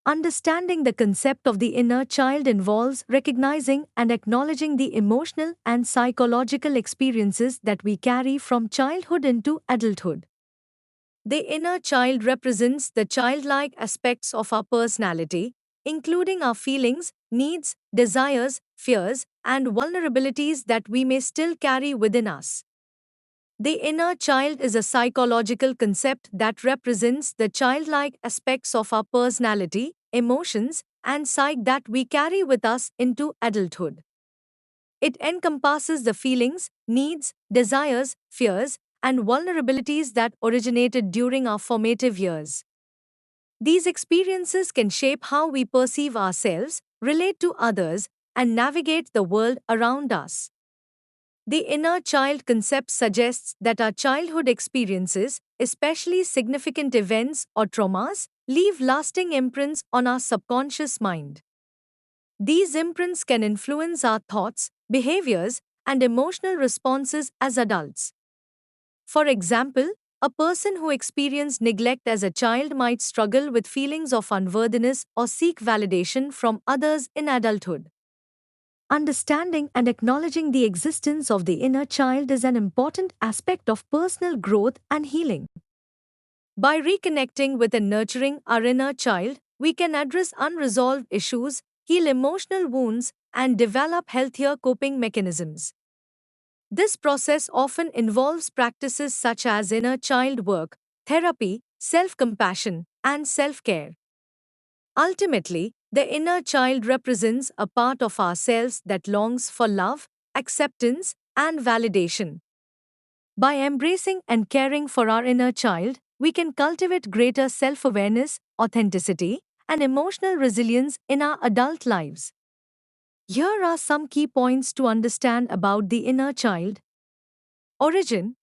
Understanding the concept of the inner child involves recognizing and acknowledging the emotional and psychological experiences that we carry from childhood into adulthood. The inner child represents the childlike aspects of our personality, including our feelings, needs, desires, fears, and vulnerabilities that we may still carry within us. The inner child is a psychological concept that represents the childlike aspects of our personality, emotions, and psyche that we carry with us into adulthood. It encompasses the feelings, needs, desires, fears, and vulnerabilities that originated during our formative years. These experiences can shape how we perceive ourselves, relate to others, and navigate the world around us. The inner child concept suggests that our childhood experiences, especially significant events or traumas, leave lasting imprints on our subconscious mind. These imprints can influence our thoughts, behaviors, and emotional responses as adults. For example, a person who experienced neglect as a child might struggle with feelings of unworthiness or seek validation from others in adulthood. Understanding and acknowledging the existence of the inner child is an important aspect of personal growth and healing. By reconnecting with and nurturing our inner child, we can address unresolved issues, heal emotional wounds, and develop healthier coping mechanisms. This process often involves practices such as inner child work, therapy, self compassion, and self care. Ultimately, the inner child represents a part of ourselves that longs for love, acceptance, and validation. By embracing and caring for our inner child, we can cultivate greater self awareness, authenticity, and emotional resilience in our adult lives. Here are some key points to understand about the inner child. Origin.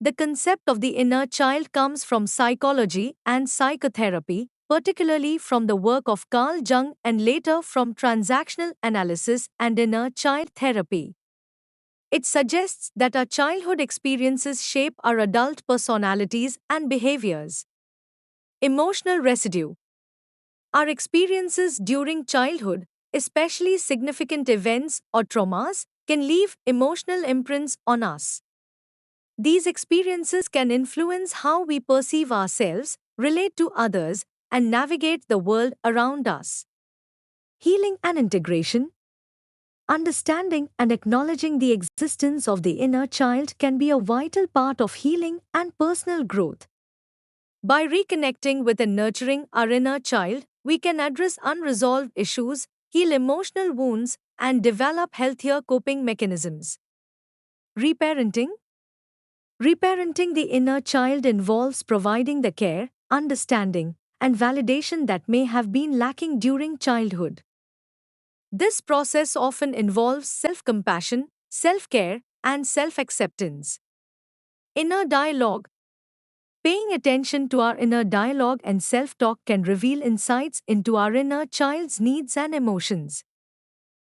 The concept of the inner child comes from psychology and psychotherapy, particularly from the work of Carl Jung and later from transactional analysis and inner child therapy. It suggests that our childhood experiences shape our adult personalities and behaviors. Emotional residue. Our experiences during childhood, especially significant events or traumas, can leave emotional imprints on us. These experiences can influence how we perceive ourselves, relate to others, and navigate the world around us. Healing and integration. Understanding and acknowledging the existence of the inner child can be a vital part of healing and personal growth. By reconnecting with and nurturing our inner child, we can address unresolved issues, heal emotional wounds, and develop healthier coping mechanisms. Reparenting. Reparenting the inner child involves providing the care, understanding, and validation that may have been lacking during childhood. This process often involves self compassion, self care, and self acceptance. Inner dialogue. Paying attention to our inner dialogue and self talk can reveal insights into our inner child's needs and emotions.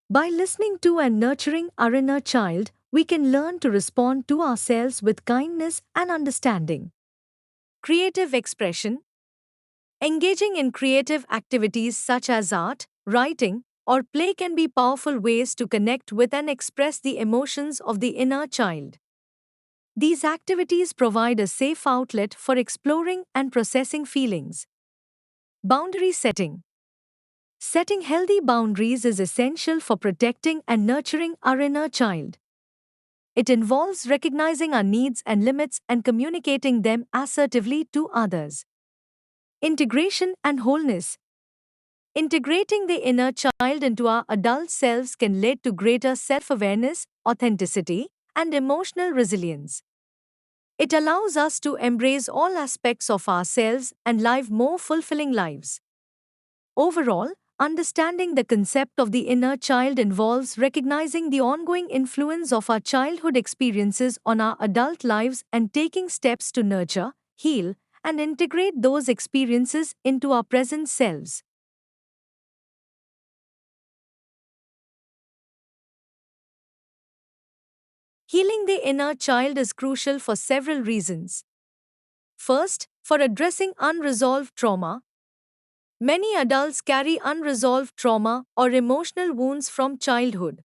By listening to and nurturing our inner child, we can learn to respond to ourselves with kindness and understanding. Creative expression. Engaging in creative activities such as art, writing, or play can be powerful ways to connect with and express the emotions of the inner child. These activities provide a safe outlet for exploring and processing feelings. Boundary setting. Setting healthy boundaries is essential for protecting and nurturing our inner child. It involves recognizing our needs and limits and communicating them assertively to others. Integration and wholeness. Integrating the inner child into our adult selves can lead to greater self awareness, authenticity, and emotional resilience. It allows us to embrace all aspects of ourselves and live more fulfilling lives. Overall, understanding the concept of the inner child involves recognizing the ongoing influence of our childhood experiences on our adult lives and taking steps to nurture, heal, and integrate those experiences into our present selves. Healing the inner child is crucial for several reasons. First, for addressing unresolved trauma. Many adults carry unresolved trauma or emotional wounds from childhood.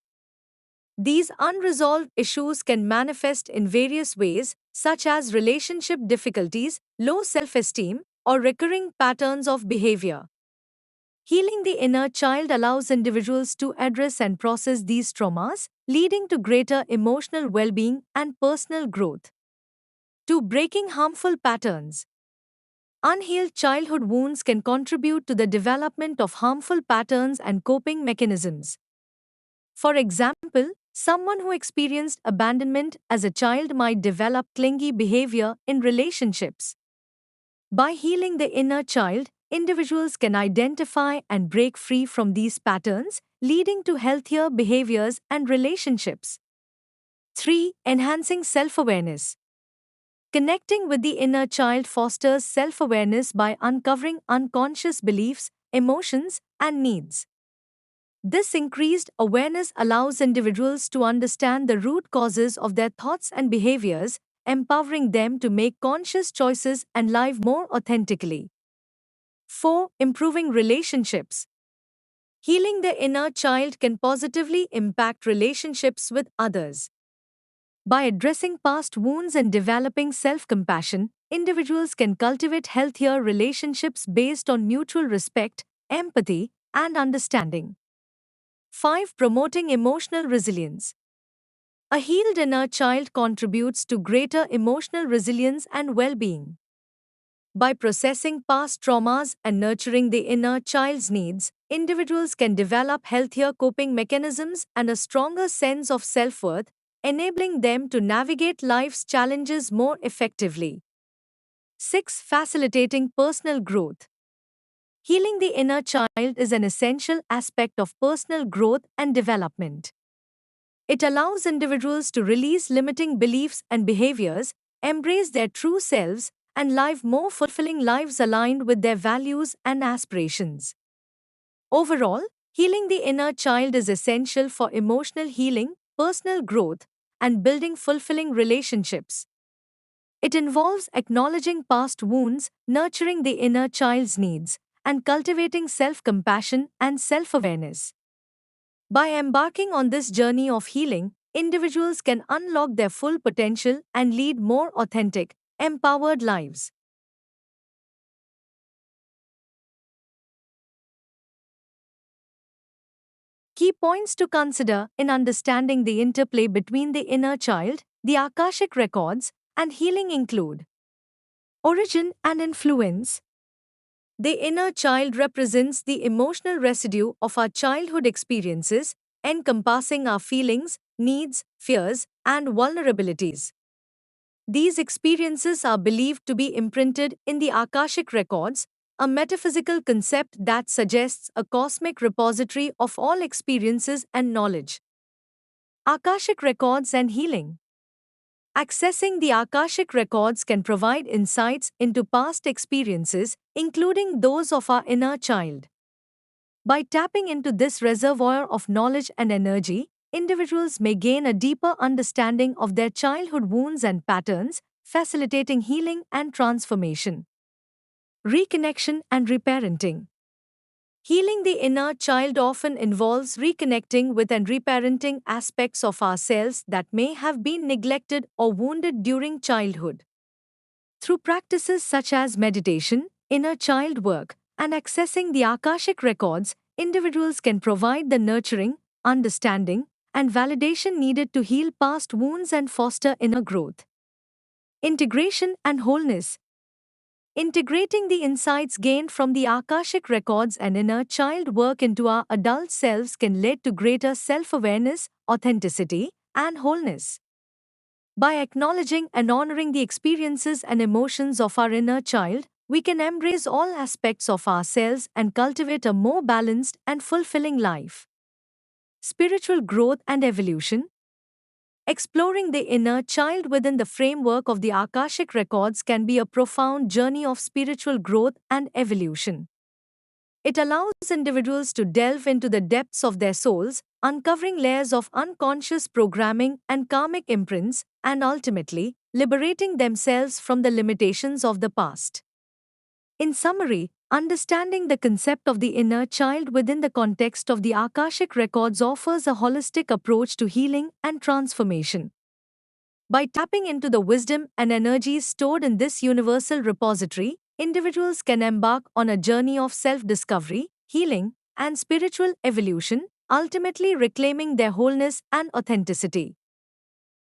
These unresolved issues can manifest in various ways, such as relationship difficulties, low self esteem, or recurring patterns of behavior. Healing the inner child allows individuals to address and process these traumas, leading to greater emotional well being and personal growth. 2. Breaking harmful patterns. Unhealed childhood wounds can contribute to the development of harmful patterns and coping mechanisms. For example, someone who experienced abandonment as a child might develop clingy behavior in relationships. By healing the inner child, individuals can identify and break free from these patterns, leading to healthier behaviors and relationships. 3. Enhancing self awareness. Connecting with the inner child fosters self awareness by uncovering unconscious beliefs, emotions, and needs. This increased awareness allows individuals to understand the root causes of their thoughts and behaviors, empowering them to make conscious choices and live more authentically. 4. Improving relationships. Healing the inner child can positively impact relationships with others. By addressing past wounds and developing self compassion, individuals can cultivate healthier relationships based on mutual respect, empathy, and understanding. 5. Promoting emotional resilience. A healed inner child contributes to greater emotional resilience and well being. By processing past traumas and nurturing the inner child's needs, individuals can develop healthier coping mechanisms and a stronger sense of self worth, enabling them to navigate life's challenges more effectively. 6. Facilitating personal growth. Healing the inner child is an essential aspect of personal growth and development. It allows individuals to release limiting beliefs and behaviors, embrace their true selves, and live more fulfilling lives aligned with their values and aspirations. Overall, healing the inner child is essential for emotional healing, personal growth, and building fulfilling relationships. It involves acknowledging past wounds, nurturing the inner child's needs, and cultivating self compassion and self awareness. By embarking on this journey of healing, individuals can unlock their full potential and lead more authentic, empowered lives. Key points to consider in understanding the interplay between the inner child, the Akashic records, and healing include origin and influence. The inner child represents the emotional residue of our childhood experiences, encompassing our feelings, needs, fears, and vulnerabilities. These experiences are believed to be imprinted in the Akashic records, a metaphysical concept that suggests a cosmic repository of all experiences and knowledge. Akashic records and healing. Accessing the Akashic records can provide insights into past experiences, including those of our inner child. By tapping into this reservoir of knowledge and energy, individuals may gain a deeper understanding of their childhood wounds and patterns, facilitating healing and transformation. Reconnection and reparenting. Healing the inner child often involves reconnecting with and reparenting aspects of ourselves that may have been neglected or wounded during childhood. Through practices such as meditation, inner child work, and accessing the Akashic records, individuals can provide the nurturing, understanding, and validation needed to heal past wounds and foster inner growth. Integration and wholeness. Integrating the insights gained from the Akashic records and inner child work into our adult selves can lead to greater self awareness, authenticity, and wholeness. By acknowledging and honoring the experiences and emotions of our inner child, we can embrace all aspects of ourselves and cultivate a more balanced and fulfilling life. Spiritual growth and evolution. Exploring the inner child within the framework of the Akashic records can be a profound journey of spiritual growth and evolution. It allows individuals to delve into the depths of their souls, uncovering layers of unconscious programming and karmic imprints, and ultimately, liberating themselves from the limitations of the past. In summary, understanding the concept of the inner child within the context of the Akashic records offers a holistic approach to healing and transformation. By tapping into the wisdom and energies stored in this universal repository, individuals can embark on a journey of self discovery, healing, and spiritual evolution, ultimately reclaiming their wholeness and authenticity.